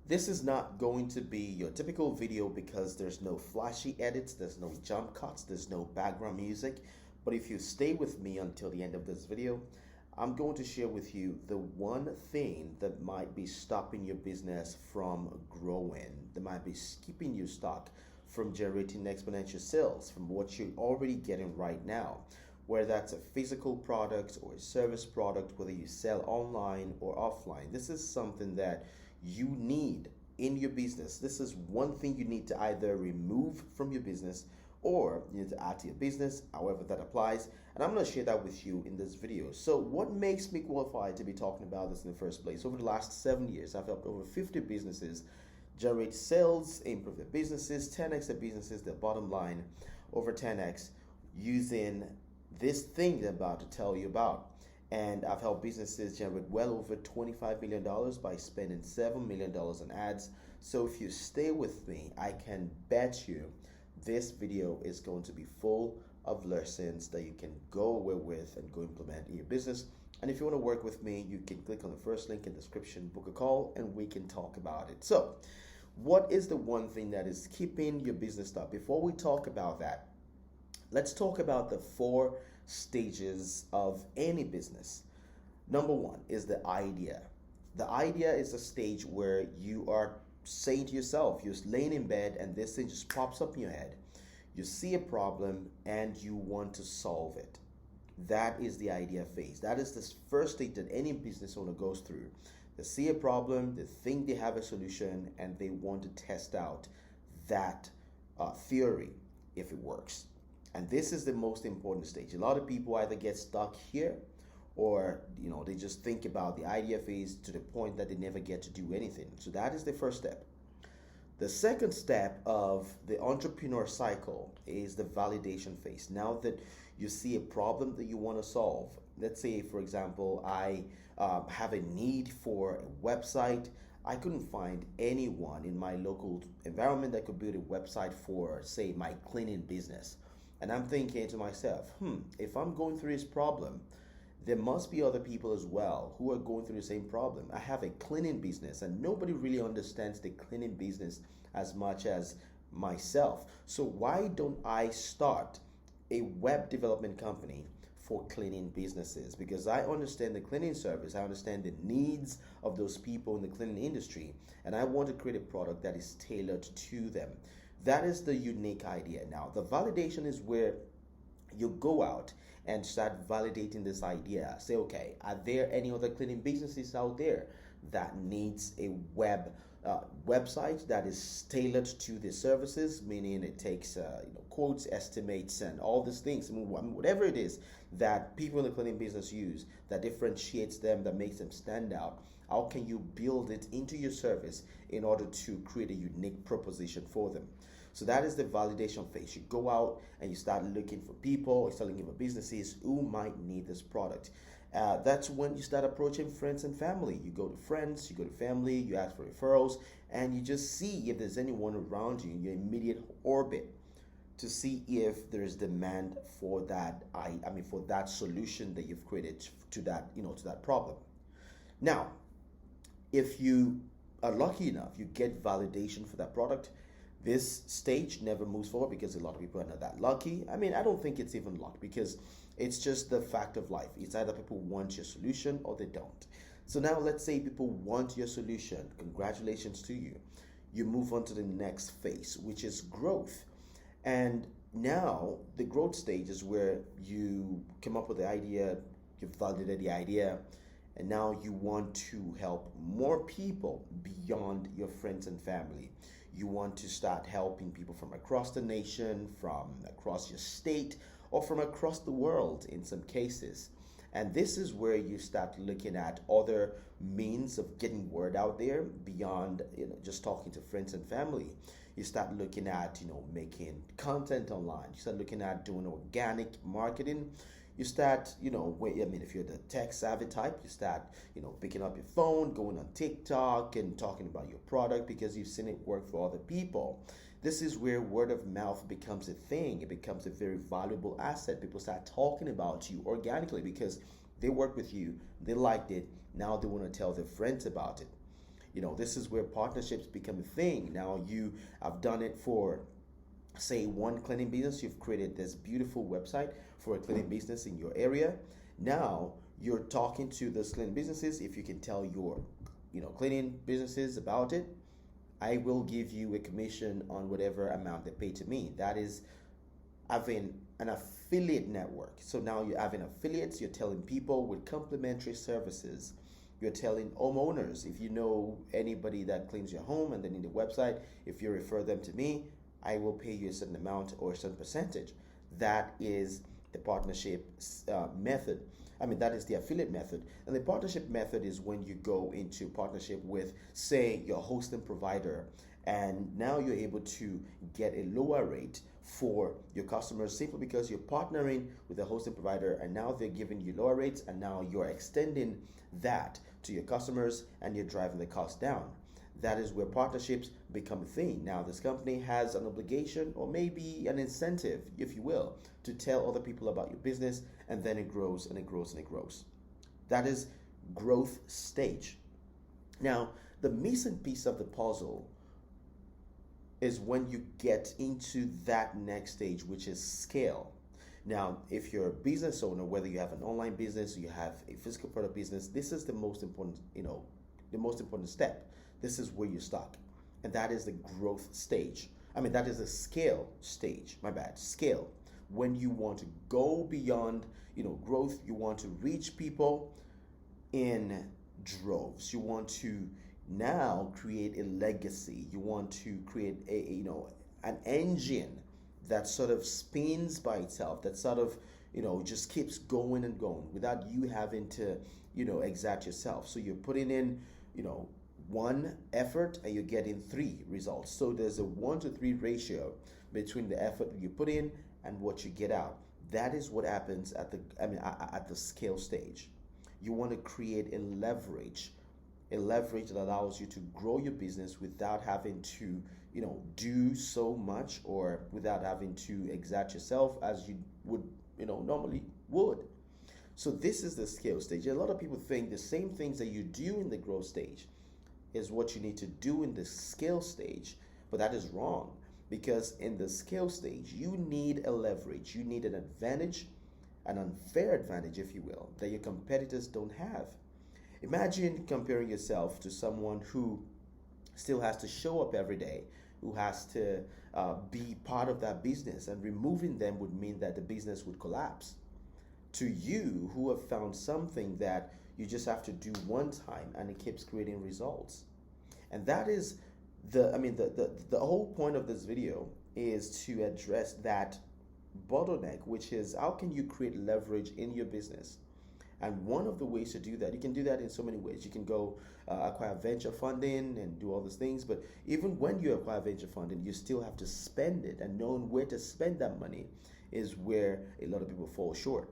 This is not going to be your typical video because there's no flashy edits, there's no jump cuts, there's no background music. But if you stay with me until the end of this video, I'm going to share with you the one thing that might be stopping your business from growing, that might be keeping you stuck from generating exponential sales from what you're already getting right now. Whether that's a physical product or a service product, whether you sell online or offline, this is something that you need in your business. This is one thing you need to either remove from your business or you need to add to your business, however that applies. And I'm going to share that with you in this video. So what makes me qualified to be talking about this in the first place? Over the last 7 years, I've helped over 50 businesses generate sales, improve their businesses, 10x their businesses, their bottom line over 10x using this thing that I'm about to tell you about. And I've helped businesses generate well over $25 million by spending $7 million on ads. So if you stay with me, I can bet you this video is going to be full of lessons that you can go away with and go implement in your business. And if you want to work with me, you can click on the first link in the description, book a call, and we can talk about it. So what is the one thing that is keeping your business stuck? Before we talk about that, let's talk about the 4 stages of any business. Number 1 is the idea. The idea is a stage where you are saying to yourself, you're laying in bed and this thing just pops up in your head. You see a problem and you want to solve it. That is the idea phase. That is the first stage that any business owner goes through. They see a problem, they think they have a solution, and they want to test out that theory if it works. And this is the most important stage. A lot of people either get stuck here or they just think about the idea phase to the point that they never get to do anything. So that is the first step. The second step of the entrepreneur cycle is the validation phase. Now that you see a problem that you want to solve, let's say, for example, I have a need for a website. I couldn't find anyone in my local environment that could build a website for, say, my cleaning business. And I'm thinking to myself, if I'm going through this problem, there must be other people as well who are going through the same problem. I have a cleaning business and nobody really understands the cleaning business as much as myself. So why don't I start a web development company for cleaning businesses? Because I understand the cleaning service, I understand the needs of those people in the cleaning industry, and I want to create a product that is tailored to them. That is the unique idea. Now, the validation is where you go out and start validating this idea. Say, okay, are there any other cleaning businesses out there that needs a website that is tailored to the services, meaning it takes quotes, estimates, and all these things. I mean, whatever it is that people in the cleaning business use that differentiates them, that makes them stand out. How can you build it into your service in order to create a unique proposition for them? So that is the validation phase. You go out and you start looking for people, you start looking for businesses who might need this product. That's when you start approaching friends and family. You go to friends, you go to family, you ask for referrals, and you just see if there's anyone around you in your immediate orbit to see if there's demand for that. For that solution that you've created to that, to that problem. Now, if you are lucky enough, you get validation for that product. This stage never moves forward because a lot of people are not that lucky. I don't think it's even luck because it's just the fact of life. It's either people want your solution or they don't. So now let's say people want your solution. Congratulations to you. You move on to the next phase, which is growth. And now the growth stage is where you come up with the idea, you've validated the idea, and now you want to help more people beyond your friends and family. You want to start helping people from across the nation, from across your state, or from across the world in some cases. And this is where you start looking at other means of getting word out there beyond just talking to friends and family. You start looking at making content online. You start looking at doing organic marketing. You start, if you're the tech savvy type, you start, picking up your phone, going on TikTok and talking about your product because you've seen it work for other people. This is where word of mouth becomes a thing. It becomes a very valuable asset. People start talking about you organically because they work with you, they liked it, now they want to tell their friends about it. This is where partnerships become a thing. Now you have done it for, say, one cleaning business. You've created this beautiful website for a cleaning business in your area. Now you're talking to those cleaning businesses. If you can tell your cleaning businesses about it, I will give you a commission on whatever amount they pay to me. That is having an affiliate network. So now you're having affiliates. You're telling people with complimentary services. You're telling homeowners, if you know anybody that cleans your home and they need a website, if you refer them to me, I will pay you a certain amount or a certain percentage. That is the partnership method. That is the affiliate method. And the partnership method is when you go into partnership with, say, your hosting provider, and now you're able to get a lower rate for your customers simply because you're partnering with a hosting provider, and now they're giving you lower rates, and now you're extending that to your customers and you're driving the cost down. That is where partnerships become a thing. Now, this company has an obligation or maybe an incentive, if you will, to tell other people about your business, and then it grows and it grows and it grows. That is growth stage. Now, the missing piece of the puzzle is when you get into that next stage, which is scale. Now, if you're a business owner, whether you have an online business or you have a physical product business, this is the most important, the most important step. This is where you stop. And that is the growth stage. That is the scale stage. My bad. Scale. When you want to go beyond, growth, you want to reach people in droves. You want to now create a legacy. You want to create an engine that sort of spins by itself, that sort of, just keeps going and going without you having to, exact yourself. So you're putting in, one effort and you're getting 3 results. So there's a 1-to-3 ratio between the effort that you put in and what you get out. That is what happens at the scale stage. You want to create a leverage that allows you to grow your business without having to, do so much, or without having to exact yourself as you would, normally would. So this is the scale stage. A lot of people think the same things that you do in the growth stage is what you need to do in the scale stage, but that is wrong, because in the scale stage, you need a leverage. You need an advantage, an unfair advantage, if you will, that your competitors don't have. Imagine comparing yourself to someone who still has to show up every day, who has to be part of that business, and removing them would mean that the business would collapse. To you, who have found something that you just have to do one time and it keeps creating results. And that is the whole point of this video is to address that bottleneck, which is how can you create leverage in your business? And one of the ways to do that, you can do that in so many ways. You can go acquire venture funding and do all those things. But even when you acquire venture funding, you still have to spend it. And knowing where to spend that money is where a lot of people fall short.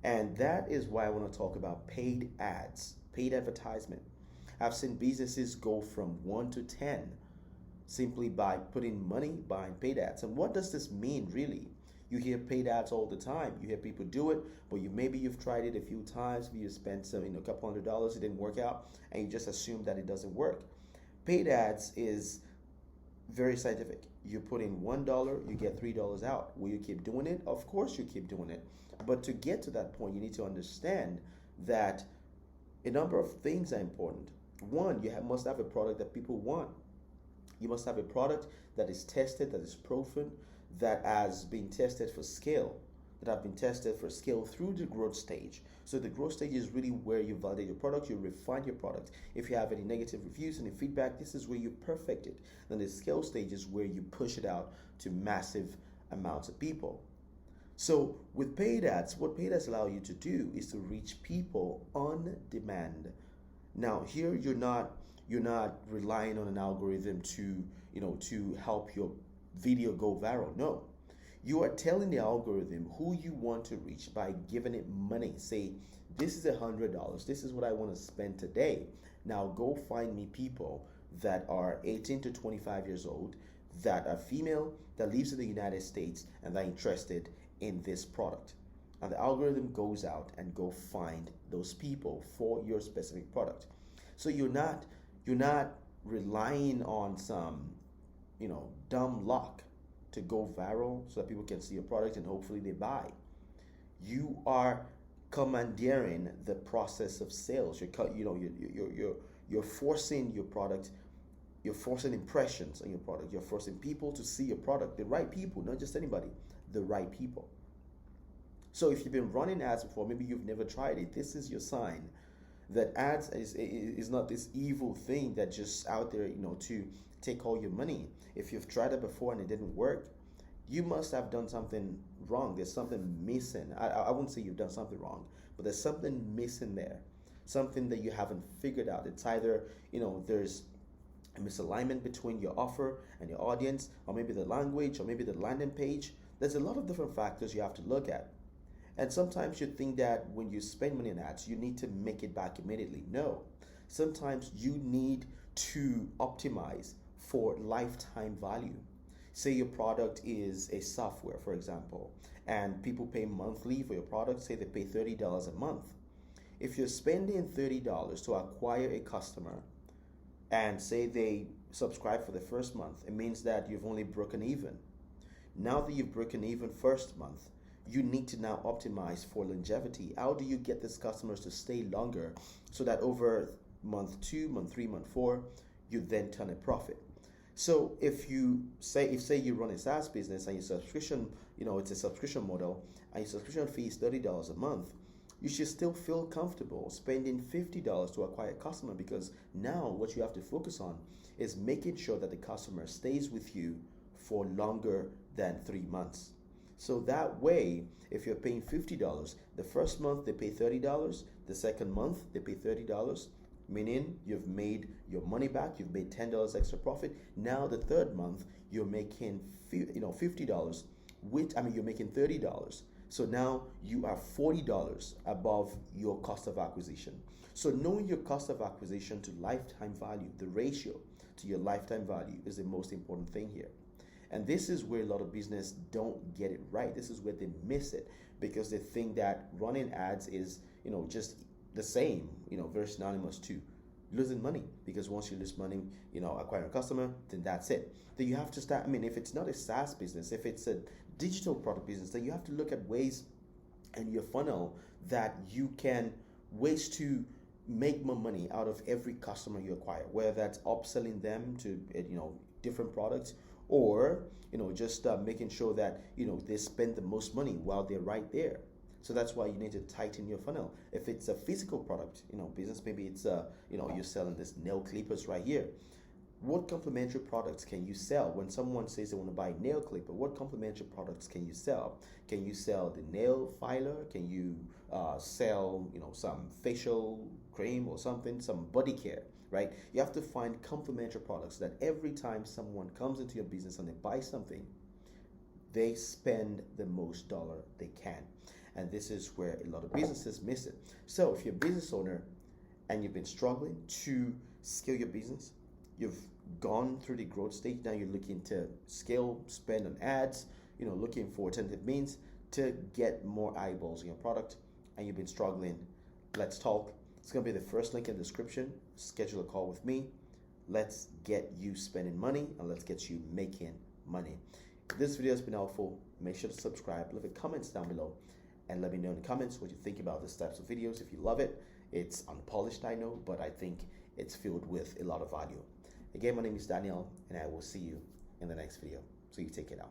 And that is why I want to talk about paid ads, paid advertisement. I've seen businesses go from 1 to 10 simply by putting money behind paid ads. And what does this mean, really? You hear paid ads all the time. You hear people do it, but maybe you've tried it a few times. Maybe you spent a couple $100, it didn't work out, and you just assume that it doesn't work. Paid ads is very scientific. You put in $1, you get $3 out. Will you keep doing it? Of course you keep doing it. But to get to that point, you need to understand that a number of things are important. One, you must have a product that people want. You must have a product that is tested, that is proven, that has been tested for scale, that have been tested for scale through the growth stage. So the growth stage is really where you validate your product, you refine your product. If you have any negative reviews, any feedback, this is where you perfect it. Then the scale stage is where you push it out to massive amounts of people. So with paid ads, what paid ads allow you to do is to reach people on demand. Now here you're not relying on an algorithm to help your video go viral. No, you are telling the algorithm who you want to reach by giving it money. Say, this is $100. This is what I want to spend today. Now go find me people that are 18 to 25 years old, that are female, that lives in the United States, and are interested in this product. And the algorithm goes out and go find those people for your specific product. So you're not You're not relying on some, dumb luck to go viral so that people can see your product and hopefully they buy. You are commandeering the process of sales. You're forcing your product. You're forcing impressions on your product. You're forcing people to see your product. The right people, not just anybody. The right people. So if you've been running ads before, maybe you've never tried it. This is your sign that ads is not this evil thing that just out there, to take all your money. If you've tried it before and it didn't work, you must have done something wrong. There's something missing. I wouldn't say you've done something wrong, but there's something missing there. Something that you haven't figured out. It's either, there's a misalignment between your offer and your audience, or maybe the language, or maybe the landing page. There's a lot of different factors you have to look at. And sometimes you think that when you spend money on ads, you need to make it back immediately. No. Sometimes you need to optimize for lifetime value. Say your product is a software, for example, and people pay monthly for your product. Say they pay $30 a month. If you're spending $30 to acquire a customer, and say they subscribe for the first month, it means that you've only broken even. Now that you've broken even first month, you need to now optimize for longevity. How do you get these customers to stay longer so that over month 2, month 3, month 4, you then turn a profit? So if say you run a SaaS business and your subscription, it's a subscription model and your subscription fee is $30 a month, you should still feel comfortable spending $50 to acquire a customer, because now what you have to focus on is making sure that the customer stays with you for longer than 3 months. So that way, if you're paying $50, the first month they pay $30, the second month they pay $30, meaning you've made your money back, you've made $10 extra profit. Now the third month you're making $50, you're making $30. So now you are $40 above your cost of acquisition. So knowing your cost of acquisition to lifetime value, the ratio to your lifetime value, is the most important thing here. And this is where a lot of business don't get it right. This is where they miss it, because they think that running ads is, just the same, very synonymous to losing money. Because once you lose money, acquiring a customer, then that's it. Then you have to start, if it's not a SaaS business, if it's a digital product business, then you have to look at ways in your funnel that you can ways to make more money out of every customer you acquire, whether that's upselling them to, different products, or just making sure that they spend the most money while they're right there. So that's why you need to tighten your funnel. If it's a physical product, business, maybe it's you're selling this nail clippers right here. What complementary products can you sell? When someone says they want to buy a nail clipper, what complementary products can you sell? Can you sell the nail filer? Can you sell some facial cream or something, some body care? Right? You have to find complementary products that every time someone comes into your business and they buy something, they spend the most dollar they can. And this is where a lot of businesses miss it. So if you're a business owner and you've been struggling to scale your business, you've gone through the growth stage, now you're looking to scale, spend on ads, looking for alternative means to get more eyeballs on your product, and you've been struggling, let's talk. It's going to be the first link in the description. Schedule a call with me. Let's get you spending money, and let's get you making money. If this video has been helpful, make sure to subscribe, leave a comments down below, and let me know in the comments what you think about these types of videos. If you love it, it's unpolished, I know, but I think it's filled with a lot of value. Again, my name is Daniel, and I will see you in the next video. So you take it out.